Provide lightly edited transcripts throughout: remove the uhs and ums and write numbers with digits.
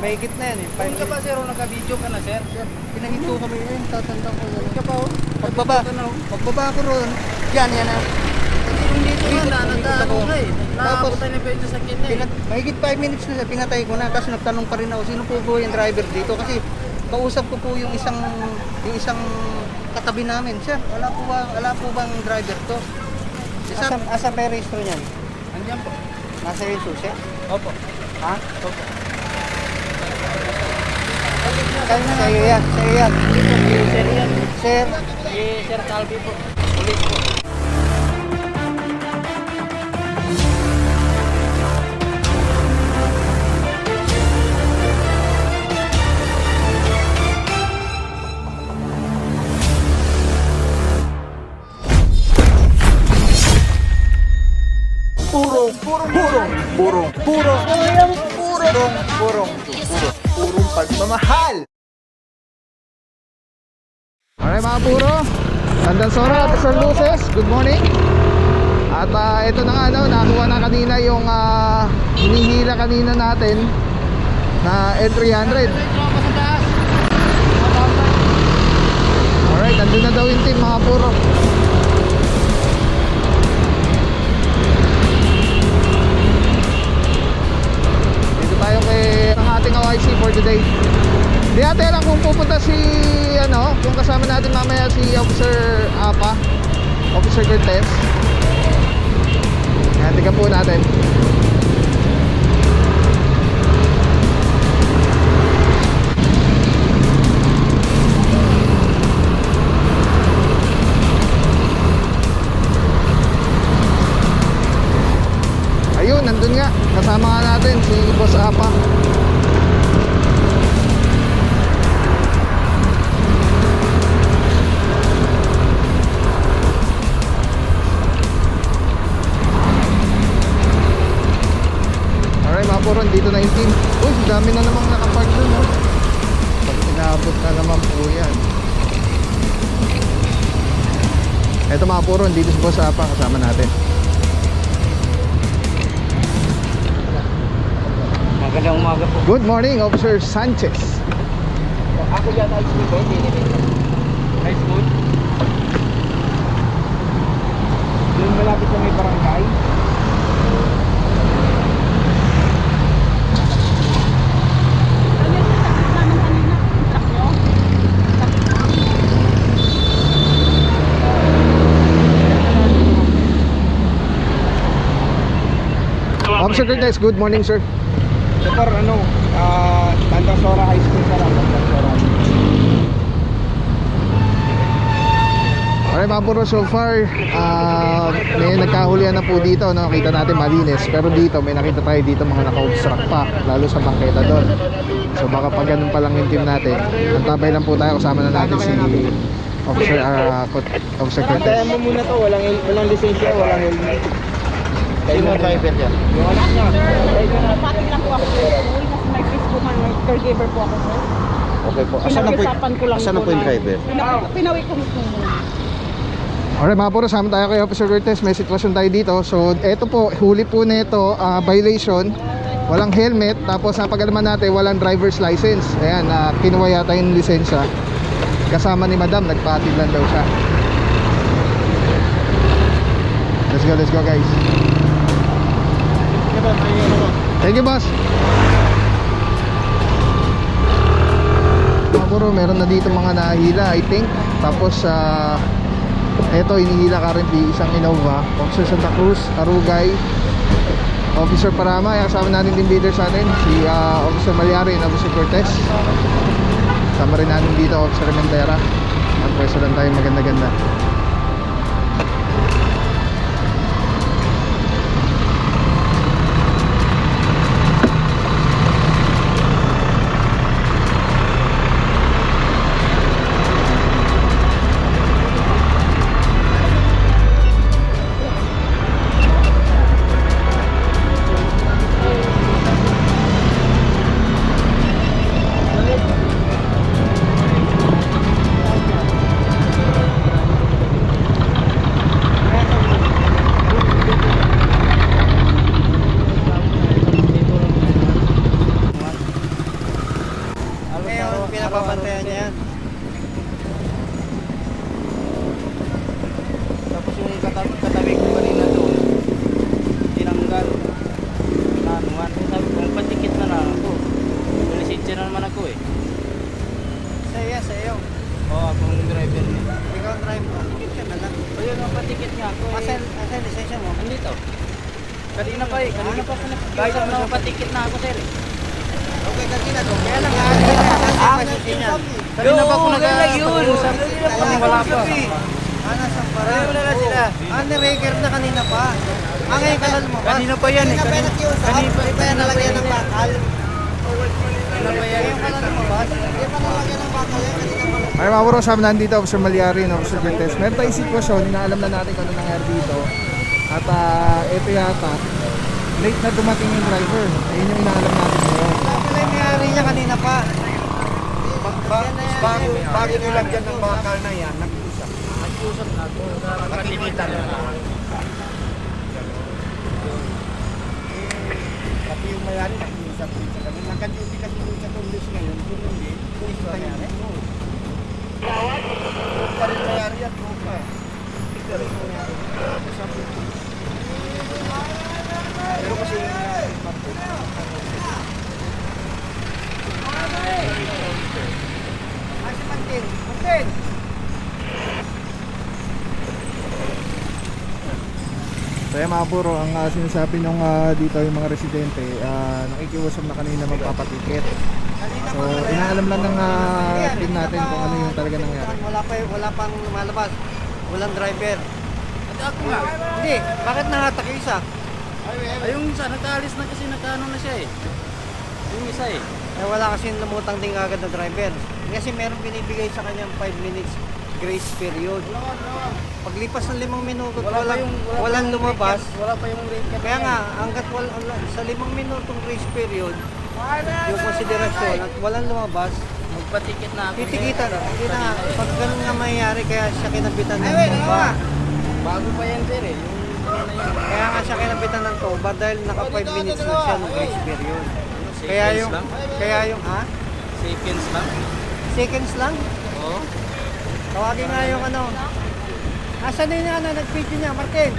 Mahigit na yan eh. Kung ka ba sir, o naka-video ka na sir? Pinahinto kami eh, tatanda ko. Ka pa o? Pagbaba ko ron, yan na. Kung dito na, nagtaano ka eh. Nakabutan na pa yung sasakyan na eh. Mahigit 5 minutes na siya, pinatay ko na. Tapos nagtanong pa rin ako, sino po yung driver dito? Kasi kausap ko po yung isang katabi namin. Sir, wala po bang driver to? Asa may registro niyan? Andiyan po. Nasa yung susi? Opo. Ha? Opo. Sa'yo yan. Sir yan. Sir? Sir Calvi po. Ulit po. Purong pagmamahal. Alright mga puro, Tandansora at San Luces, good morning. At ito na nga, nakuha na kanina yung hinihila kanina natin na L300. Alright, nandun na daw yung team mga puro. Dito tayo kay ang ating OIC for today. Di ate lang kung pupunta si kung kasama natin mamaya si Officer Apa, Officer Cortez. Yan, tignan po natin. Ayun, nandun nga. Kasama nga natin si Boss Apa. Puron, dito na yung team. Uy, dami na namang nakapark dun, oh. Pag inabot na naman po yan. Eto mga puron, dito si Boss Apa kasama natin. Magandang umaga po. Good morning, Officer Sanchez. Ako yata high school ba? Hindi. High school? Doon malapit sa may barangay. Officer Cortez, good morning sir. Sir, Tandansora High School sir, Tandansora. Alright mga puro, so far may nagkahulihan na po dito, no? Kita natin malinis. Pero dito, may nakita tayo dito mga naka-obstruct pa, lalo sa bangketa doon. So baka pag ganun pa lang yung team natin, antabay lang po tayo, kasama na natin si Officer Cortez. Antayan mo muna to, walang lisensya, walang helmet. Kayo mo driver dyan. Yung anak niya. Pating lang po ako sir. Uy, mas may Facebook man, may caregiver po ako sir. Okay po. Pinag-usapan ko lang Asan na po yung driver? Pinawi ko muna. Alright mga puro, sama tayo kay Officer Cortez. May sitwasyon tayo dito. So eto po, huli po nito, violation. Walang helmet. Tapos napagalaman natin, walang driver's license. Ayan, kinuha yata yung lisensya. Kasama ni Madam, nagpatid lang daw siya. Let's go guys. Thank you boss. Mga puro, meron na dito mga nahila I think. Tapos eto, inihila currently isang Innova. Officer Santa Cruz, Arugay, Officer Parama. Kasama natin din leader sa atin, si Officer Malyari and Officer Cortez. Kasama rin natin dito Officer Mendera. Magpwesto lang tayo maganda-ganda. pinapapantayan niya yan. Tapos yung katabi ko kanina doon, tinanggal. Nanuhan. Sabi ko, patikit na lang ako. Lisensya na naman ako eh. Sa iyo. Oo, akong driver niya. Ikaw ang driver. Tikit ka na lang. O yun, patikit nga ako eh. Asan lisensya mo? Andito. Kanina pa eh. Kanina pa ako kahit naman patikit na ako sir eh. Okay, kanina to. Kaya lang lisensya. Kanina pa ako nag-usap. Wala pa. Nasaan pa rin? Wala na sila. Ni-record na kanina pa. Ngayon kanan mo. Kanina pa yan eh. Kanina pa yan nalagyan ng bakal. Kanina pa yan. Ngayon kanan mo ba? Hindi pa nalagyan ng bakal yan. Kanina pa. Ay mga bro, sabi nandito, Officer Malyari, Officer Cortez. Meron tayong sitwasyon, inaalam na natin kung ano nangyari dito. At ito yata, late na dumating yung driver. Ayun yung inaalam natin ngayon. Wala yung may-ari niya kanina pa. Bago nilagyan ng bakal na yan, nag-usap. Nag-usap na ako. Patilitan na ako. Pati yung mayari, nag-usap din sa kami. Naka-duty kasi doon sa condos ngayon. Kung hindi, kung ito nangyari. Pa rin mayari yan, tropa. Ito rin mayari. Pero kasi Ay, si Mantin. Mantin! So yan mga bro, ang sinasabi nung dito yung mga residente, nakikiusap na kanina magpapatikit. So inaalam lang ng team natin kung ano yung talaga nangyari. Wala pang lumalabas. Walang driver. At ako nga. Hindi, bakit nangatak yung isa? Ay, yung isa, nagkaalis na kasi nagkaano na siya eh. Yung isa eh. Wala kasi lumutang din agad na driver. Kasi meron binibigay sa kanyang 5 minutes grace period. Paglipas ng 5 minuto, walang lumabas. Wala pa yung rate. Kaya nga, hanggat sa 5 minutong grace period, yung konsiderasyon at walang lumabas, Magpatikit na ako. titikitan. Hindi na, pag ganun nga mangyayari, kaya siya kinabitan ng toba. Bago pa yan sir eh. Yung ano na yun. Kaya nga siya kinabitan ng toba dahil naka 5 minutes na siya ng grace period. Kaya yung, ha? Seconds lang. Seconds lang? Oo. Tawagin nga yung ano. Asan din yung nag-video niya, Martin?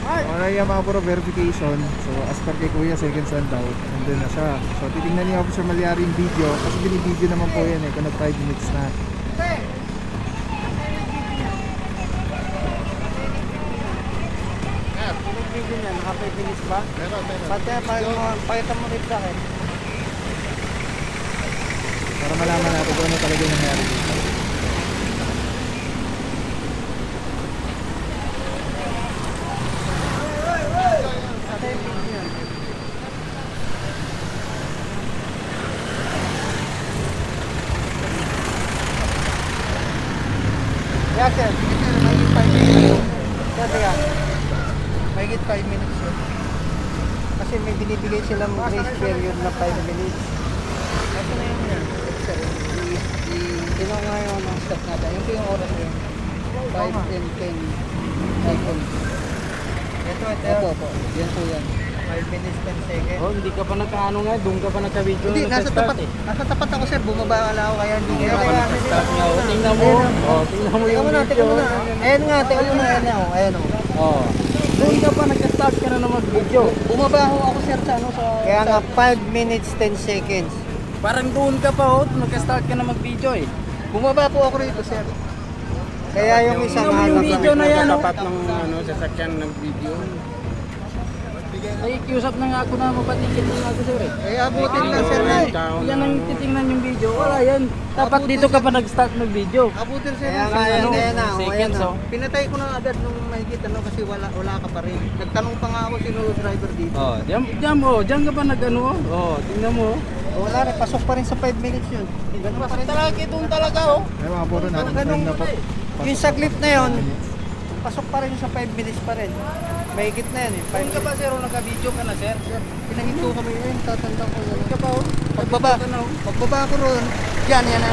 Wala yung mga bro, verification. So as per kay Kuya, seconds lang daw. Nandun na siya. So titingnan ni Officer Malyari yung video. Kasi binibideo naman po yan eh, kung nag 5 minutes na. Yung video niya, naka 5 minutes ba? Pati, pakita mo rin sa akin. Para malaman natin kung ano talaga yung nangyari dito. Pati yung video niya. Yeah, sir. Mahigit 5 minutes. Teka. Mahigit 5 minutes yun. Kasi may binibigay silang grace period na 5 minutes. Ito na yun yan. Sino nga yung mga step natin? Yung oras yun. 5 and 10 seconds. Ito. Opo. Yan po yan. 5 minutes 10 seconds. Oh, hindi ka pa nagkaano nga. Doon ka pa nagka-video. Hindi, nasa nagka-start tapat. eh. Nasa tapat ako sir. Bumaba ako kaya hindi Hindi kaya ka pa nagka-start nga. Oh, tingnan mo. Oh, tingnan mo yung video. Ayan nga, tingnan mo na. Ayan o. Oh. Doon ka pa nagka-start ka na na mag-video. Bumaba ako sir sa ano sa... Kaya nga 5 minutes 10 seconds. Parang doon ka pa oh. Nagka-start ka na mag-video eh. Bumaba po ako rito sir. Kaya yung isang Tingnan mo yung video na yan. Oh. tapat ng sasakyan ng video. Ay, kiusap na nga ako na mapatikit na nga ako sir eh. Eh, abutin lang sir na. Yan ang titingnan yung video. Wala yan. Dapat dito ka pa nag-start mag-video. Abutin sir. Kaya nga, Ayan, ano, ayan na. seconds, Ayan na. oh. Pinatay ko na agad nung mahigit ano kasi wala ka pa rin. Nagtanong pa nga ako sino yung driver dito. Oh, diyan ka pa nag-ano. Oh, tingnan mo. Wala rin, pasok pa rin sa 5 minutes yun. Ganun pa rin. Talaga doon talaga oh. Ay mga bro, natin na po. Yung sa clip na yun, pasok pa rin sa 5 minutes pa rin. Mahigit na yan eh. Doon ka pa sir, naka-video ka na sir. Pinahinto kami yun, tatanda ko yun. Ka pa oh. Pagbaba ko roon, yan na.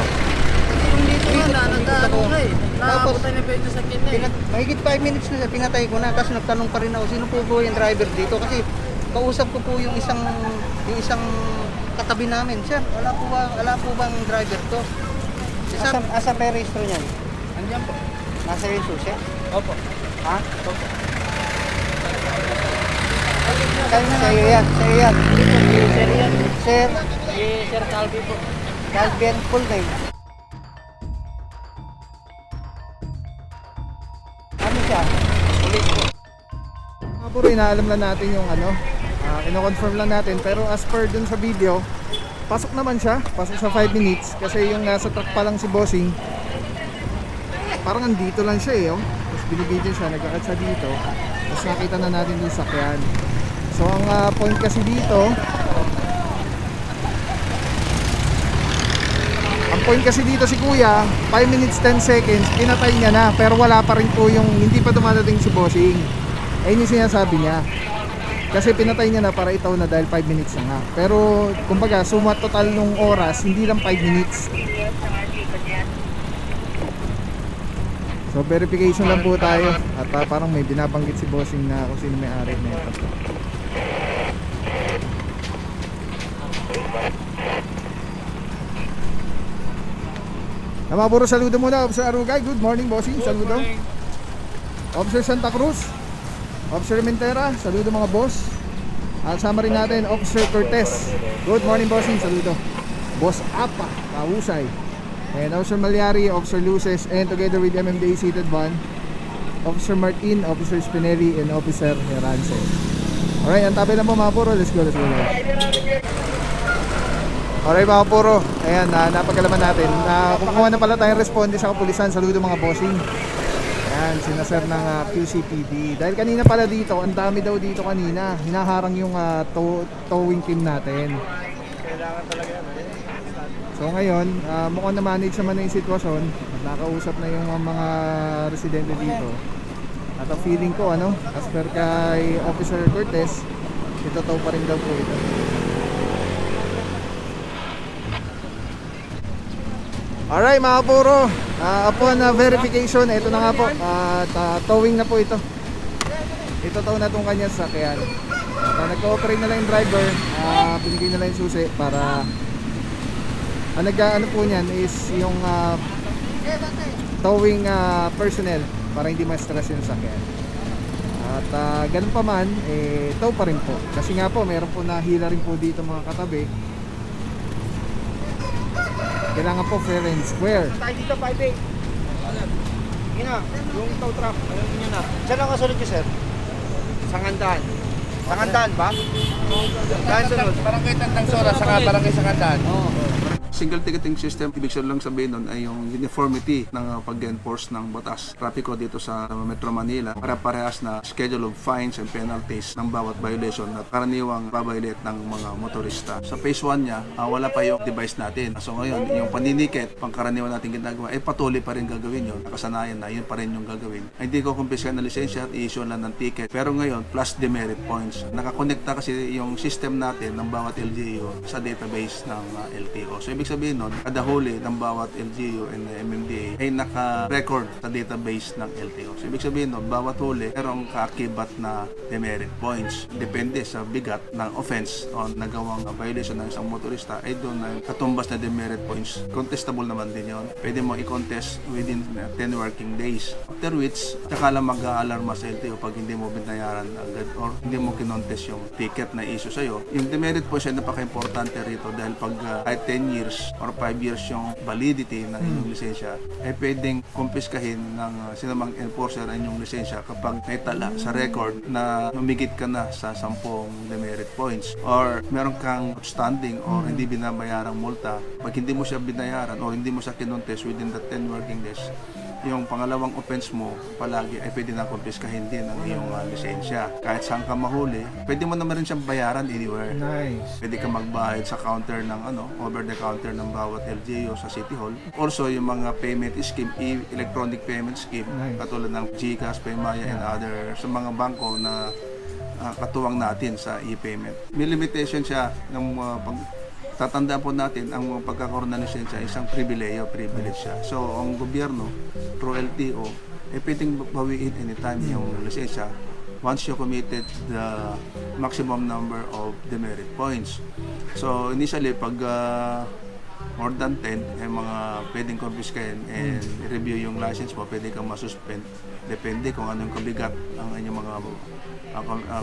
Yung dito nga nagkaano nga eh. Tapos, Nakabutan na pa ito sa kanya eh. mahigit 5 minutes na siya, pinatay ko na. Tapos nagtanong pa rin ako, sino po yung driver dito? Kasi kausap ko po yung isang katabi namin, sir. Wala po bang driver to? Asa may registro niyan? Andiyan po. Nasa yung susi? Opo. Ha? Opo. Sa'yo yan. Sir yan. Sir, Sir Calvi po. Calvin, full name. Ano siya? Police po. Mga puro, inaalam lang natin yung ano, ino-confirm lang natin. Pero as per dun sa video, pasok naman siya, pasok sa 5 minutes. Kasi yung nasa truck pa lang si Bossing, parang andito lang siya eh. Oh. Tapos binibidyo siya, nagkakat siya dito. Tapos nakita na natin yung sakyan. So ang point kasi dito, si Kuya, 5 minutes 10 seconds, pinatay niya na. Pero wala pa rin po yung, hindi pa dumadating si Bossing. Ayun yung sinasabi niya. Kasi pinatay niya na para itaw na dahil 5 minutes na nga. Pero kumbaga, suma total nung oras, hindi lang 5 minutes. So verification lang po tayo. At parang may binabanggit si Bossing na kung sino may-ari na ito. Mga puro, saludo muna. Officer Arugay, good morning Bossing, saludo. Officer Santa Cruz, Officer Mentera, saludo mga boss. At sama rin natin Officer Cortez, good morning Bossing, saludo. Boss Apa, Kausay, and Officer Malyari, Officer Luces, and together with MMDA seated van, Officer Martin, Officer Spinelli, and Officer Herance. Alright, ang tabi lang po mga puro, let's go. Alright mga puro, ayan, napagkalaman natin. Kukuha na pala tayong responde sa kapulisan. Saludo mga bossing. Ayan, sinasir ng QCPD. Dahil kanina pala dito, ang dami daw dito kanina. Hinaharang yung towing team natin. So ngayon, mukhang na-manage naman na yung sitwasyon. At nakausap na yung mga residente dito. At ang feeling ko, as per kay Officer Cortez, ito tow pa rin daw po ito. Alright mga puro, upon verification, ito na nga po, towing na po ito. Ito tow na itong kanya sakyan. Nag-cooperate na lang yung driver, binigay na lang yung susi para ano po niyan is yung towing personnel para hindi ma-stress yung sakyan. At ganun pa man, tow pa rin po. Kasi nga po, meron po nahila rin po dito mga katabi. Kailangan po fair and square. Tayo dito, 5-8. Ina, yung tow truck, alam niyo na. Saan ang kasunod niyo, sir? Sangandaan. Sangandaan ba? Dahil sunod, barangay Tandang Sora, saka barangay Sangandaan. Single ticketing system, ibig lang sabihin nun ay yung uniformity ng pag-enforce ng batas. Trapiko dito sa Metro Manila, para-parehas na schedule of fines and penalties ng bawat violation na karaniwang babaylet ng mga motorista. Sa phase 1 niya, wala pa yung device natin. So ngayon, yung pandinikit, pangkaraniwan natin ginagawa, patuloy pa rin gagawin yun. Nakasanayan na, yun pa rin yung gagawin. Hindi ko kumpisyan na lisensya at i-issue lang ng ticket. Pero ngayon, plus demerit points. Nakakonekta kasi yung system natin ng bawat LGU sa database ng LTO. So ibig sabihin nun, kada huli ng bawat LGU and MMDA ay naka-record sa database ng LTO. So ibig sabihin nun, bawat huli merong kaakibat na demerit points. Depende sa bigat ng offense o nagawang violation ng isang motorista ay doon na katumbas na demerit points. Contestable naman din yun. Pwede mo i-contest within 10 working days. After which, saka lang mag-aalarma sa LTO pag hindi mo binayaran agad or hindi mo kinontest yung ticket na issue sa'yo. Yung demerit points ay napaka-importante rito dahil pag kahit 10 years or 5 years yung validity ng inyong lisensya, ay pwedeng kumpiskahin ng sinamang enforcer ang inyong lisensya kapag may tala sa record na humigit ka na sa 10 demerit points or meron kang outstanding or hindi binabayarang multa. Pag hindi mo siya binayaran or hindi mo siya kinontest within the 10 working days, yung pangalawang offense mo palagi ay pwede na kumpiskahin din ang iyong lisensya. Kahit saan ka mahuli, pwede mo naman rin siyang bayaran anywhere. Nice. Pwede ka magbayad sa counter ng over the counter ng bawat LGU sa City Hall. Also, yung mga payment scheme, electronic payment scheme, Nice. katulad ng GCash, Paymaya, and other sa mga bangko na katuwang natin sa e-payment. May limitation siya ng tatandaan po natin ang pagkakaroon ng lisensya isang privilege siya. So, ang gobyerno, through LTO, pwedeng bawiin anytime yung lisensya once you committed the maximum number of demerit points. So initially pag more than 10 ay mga pwedeng confiscatein and review yung license mo, pwede kang masuspend depende kung anong kabigat ang inyong mga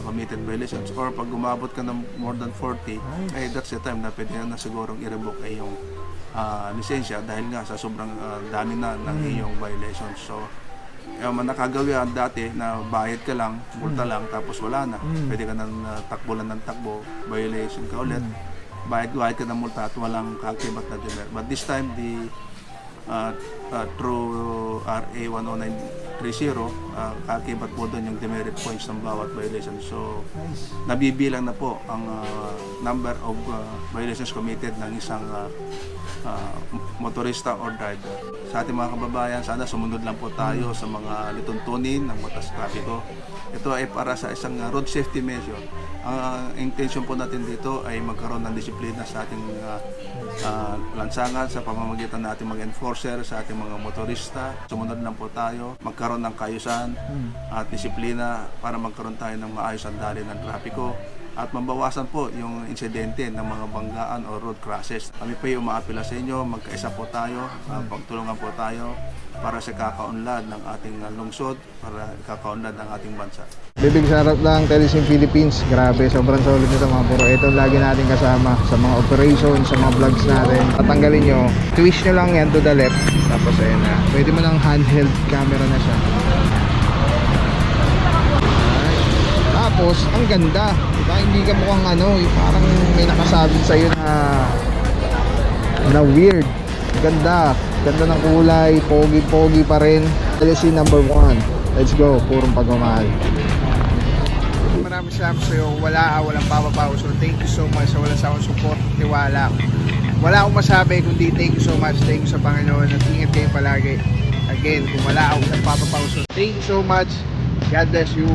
committed violations, or pag umabot ka ng more than 40 ay that's the time na pwede na sigurong i-revoke ay yung lisensya dahil nga sa sobrang dami na ng iyong violations. So nakagawian dati na bayad ka lang, multa lang, tapos wala na. Pwede ka nang takbo lang ng takbo, violation ka ulit, bayad ka ng multa at walang kakibat na demerit. But this time, through RA 10930, kakibat po doon yung demerit points ng bawat violation. So, nabibilang na po ang number of violations committed ng isang motorista or driver. Sa ating mga kababayan, sana sumunod lang po tayo sa mga lituntunin ng batas trapiko. Ito ay para sa isang road safety measure. Ang intention po natin dito ay magkaroon ng disiplina sa ating lansangan sa pamamagitan natin mga enforcer, sa ating mga motorista. Sumunod lang po tayo, magkaroon ng kaayusan at disiplina para magkaroon tayo ng maayos ang daloy ng trapiko at mabawasan po yung insidente ng mga banggaan o road crashes. Kami po yung umaapila sa inyo, magkaisa po tayo, pagtulungan po tayo para sa kakaunlad ng ating lungsod, para kakaunlad ng ating bansa. Bibig sarap lang, Telesim Philippines. Grabe, sobrang solid nito mga bro. Ito lagi natin kasama sa mga operation, sa mga vlogs natin. Tatanggalin nyo, twist nyo lang yan to the left. Tapos ayun na. Pwede mo ng handheld camera na siya. Tapos, ang ganda. Diba? Hindi ka mukhang yung parang may nakasabit sa'yo na weird. Ganda. Ganda ng kulay. Pogi pa rin. LSC number 1. Let's go. Purong pagmamahal. Maraming salamat sa'yo. Walang papapaw. So, thank you so much sa walang sawang support, tiwala. Wala akong masabi kundi thank you so much. Thank you sa Panginoon at ingat kayo palagi. Again, kung wala akong papapaw. So, thank you so much. God bless you.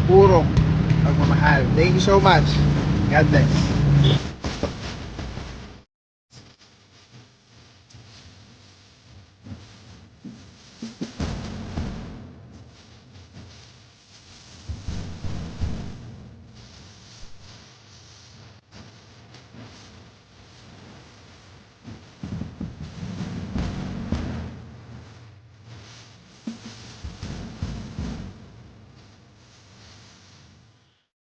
Purong pagmamahal. Thank you so much. God bless.